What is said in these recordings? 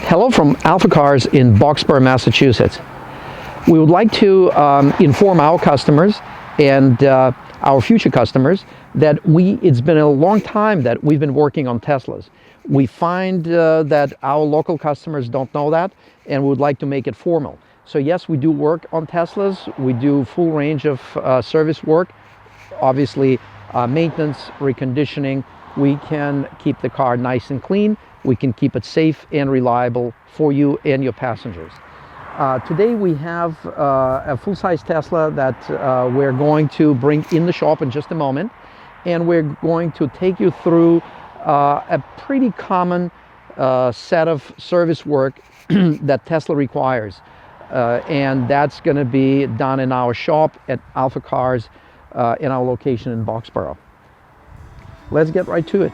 Hello from AlphaCars in Boxborough, Massachusetts. We would like to inform our customers and our future customers that it's been a long time that we've been working on Teslas. We find that our local customers don't know that, and we would like to make it formal. So yes, we do work on Teslas. We do full range of service work, obviously maintenance, reconditioning. We can keep the car nice and clean. We can keep it safe and reliable for you and your passengers. Today we have a full-size Tesla that we're going to bring in the shop in just a moment, and we're going to take you through a pretty common set of service work that Tesla requires, and that's going to be done in our shop at AlphaCars in our location in Boxborough. Let's get right to it.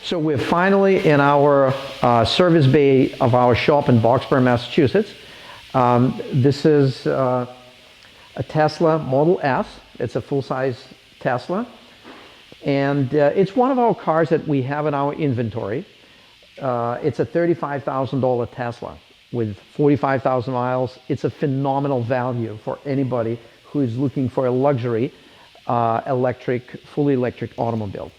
So we're finally in our service bay of our shop in Boxborough, Massachusetts. This is a Tesla Model S. It's a full-size Tesla. And it's one of our cars that we have in our inventory. It's a $35,000 Tesla with 45,000 miles. It's a phenomenal value for anybody who is looking for a luxury fully electric automobile.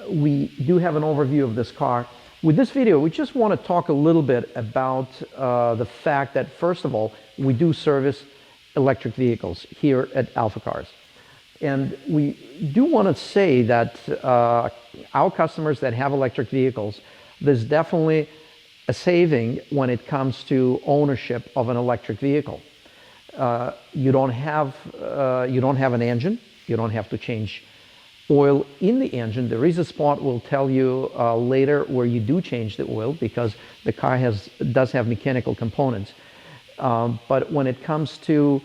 We do have an overview of this car. With this video, we just want to talk a little bit about the fact that, first of all, we do service electric vehicles here at AlphaCars. And we do want to say that our customers that have electric vehicles, there's definitely a saving when it comes to ownership of an electric vehicle. You don't have an engine. You don't have to change oil in the engine. There is a spot we'll tell you later where you do change the oil because the car does have mechanical components. But when it comes to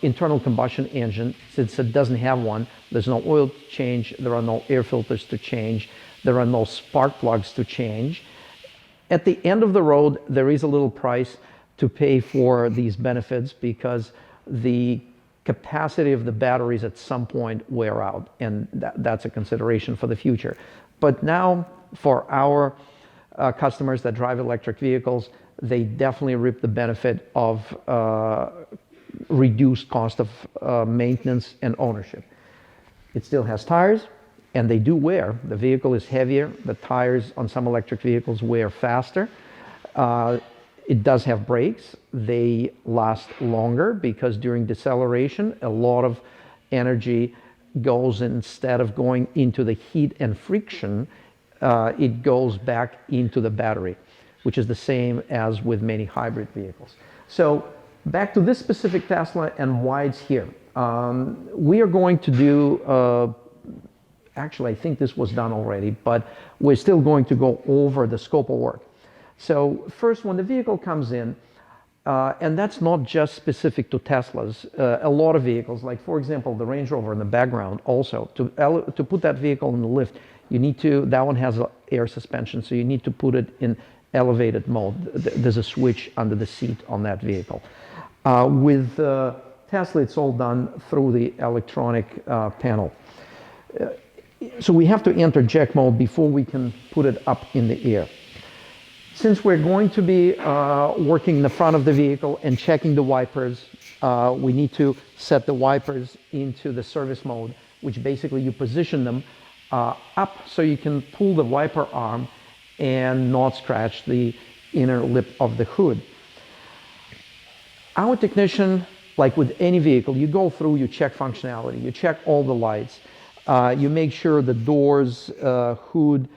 internal combustion engine, since it doesn't have one, there's no oil to change, there are no air filters to change, there are no spark plugs to change. At the end of the road, there is a little price to pay for these benefits because the capacity of the batteries at some point wear out, and that's a consideration for the future. But now for our customers that drive electric vehicles, they definitely reap the benefit of reduced cost of maintenance and ownership. It still has tires, and they do wear. The vehicle is heavier. The tires on some electric vehicles wear faster. It does have brakes. They last longer because during deceleration, a lot of energy goes, instead of going into the heat and friction, it goes back into the battery, which is the same as with many hybrid vehicles. So back to this specific Tesla and why it's here. We are going to do, actually I think this was done already, but we're still going to go over the scope of work. So first, when the vehicle comes in, and that's not just specific to Teslas, a lot of vehicles, like for example, the Range Rover in the background also, to put that vehicle in the lift, that one has air suspension, so you need to put it in elevated mode. There's a switch under the seat on that vehicle. With Tesla, it's all done through the electronic panel. So we have to enter jack mode before we can put it up in the air. Since we're going to be working the front of the vehicle and checking the wipers, we need to set the wipers into the service mode, which basically you position them up so you can pull the wiper arm and not scratch the inner lip of the hood. Our technician, like with any vehicle, you go through, you check functionality, you check all the lights, you make sure the doors, hood,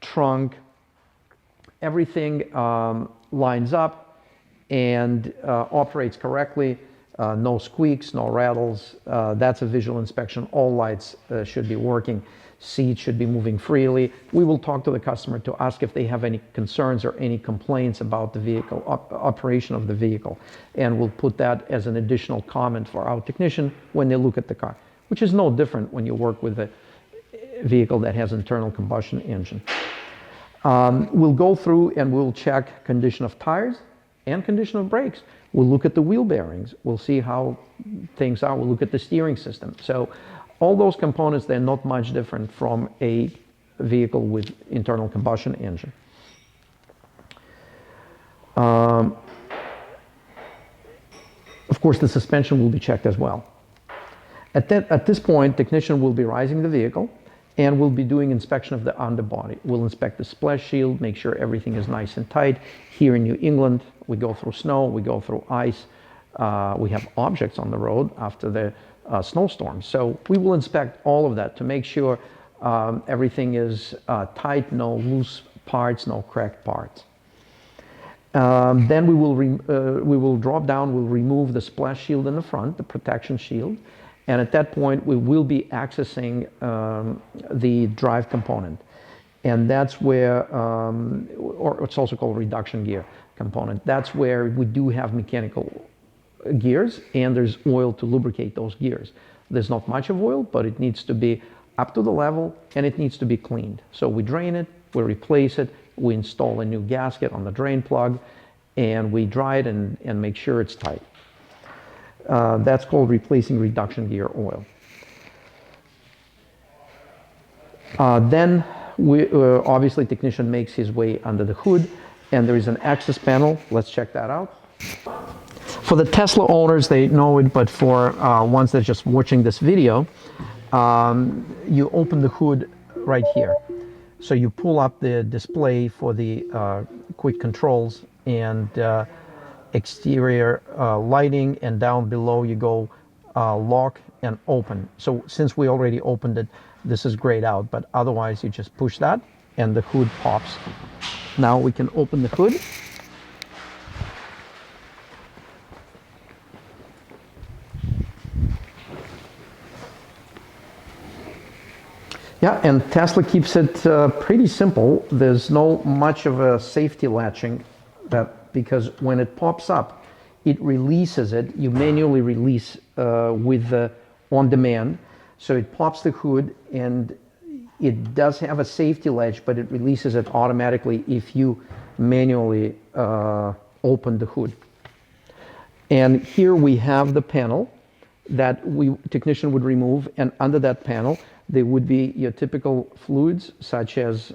trunk, everything lines up and operates correctly. No squeaks, no rattles. That's a visual inspection. All lights should be working. Seats should be moving freely. We will talk to the customer to ask if they have any concerns or any complaints about the vehicle, operation of the vehicle. And we'll put that as an additional comment for our technician when they look at the car, which is no different when you work with vehicle that has internal combustion engine. We'll go through and we'll check condition of tires and condition of brakes. We'll look at the wheel bearings. We'll see how things are. We'll look at the steering system. So all those components, they're not much different from a vehicle with internal combustion engine. Of course, the suspension will be checked as well. At this point, technician will be rising the vehicle and we'll be doing inspection of the underbody. We'll inspect the splash shield, make sure everything is nice and tight. Here in New England, we go through snow, we go through ice. We have objects on the road after the snowstorm. So we will inspect all of that to make sure everything is tight, no loose parts, no cracked parts. Then we will drop down, we'll remove the splash shield in the front, the protection shield. And at that point, we will be accessing the drive component. And that's where, or it's also called reduction gear component. That's where we do have mechanical gears and there's oil to lubricate those gears. There's not much of oil, but it needs to be up to the level and it needs to be cleaned. So we drain it, we replace it, we install a new gasket on the drain plug, and we dry it and make sure it's tight. That's called replacing reduction gear oil. Then obviously technician makes his way under the hood and there is an access panel. Let's check that out. For the Tesla owners, they know it, but for ones that are just watching this video, you open the hood right here. So you pull up the display for the quick controls and exterior lighting, and down below you go lock and open. So since we already opened it, this is grayed out, but otherwise you just push that and the hood pops. Now we can open the hood. Yeah, and Tesla keeps it pretty simple. There's no much of a safety latching because when it pops up, it releases it. You manually release with the on demand. So it pops the hood and it does have a safety latch, but it releases it automatically if you manually open the hood. And here we have the panel that technician would remove, and under that panel there would be your typical fluids such as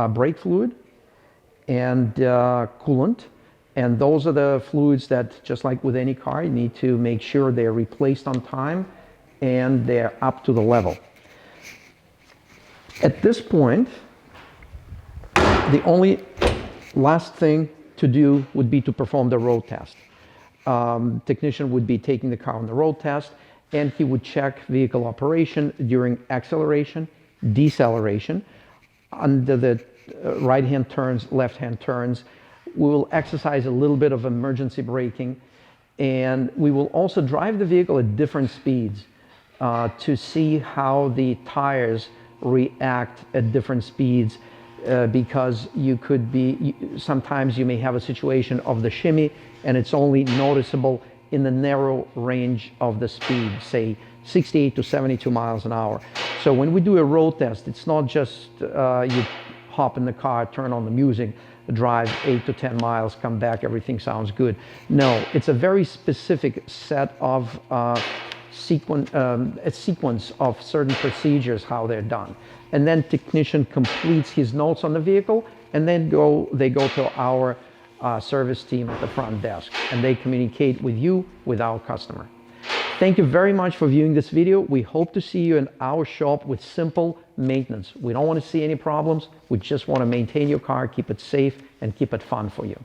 brake fluid and coolant. And those are the fluids that, just like with any car, you need to make sure they're replaced on time and they're up to the level. At this point, the only last thing to do would be to perform the road test. Technician would be taking the car on the road test, and he would check vehicle operation during acceleration, deceleration, under the right-hand turns, left-hand turns. We will exercise a little bit of emergency braking, and we will also drive the vehicle at different speeds to see how the tires react at different speeds, because sometimes you may have a situation of the shimmy and it's only noticeable in the narrow range of the speed, say 68 to 72 miles an hour. So when we do a road test, it's not just you hop in the car, turn on the music, drive 8 to 10 miles, come back, everything sounds good. No, it's a very specific set of a sequence of certain procedures, how they're done. And then technician completes his notes on the vehicle, and then they go to our service team at the front desk, and they communicate with you, with our customer. Thank you very much for viewing this video. We hope to see you in our shop with simple maintenance. We don't want to see any problems. We just want to maintain your car, keep it safe, and keep it fun for you.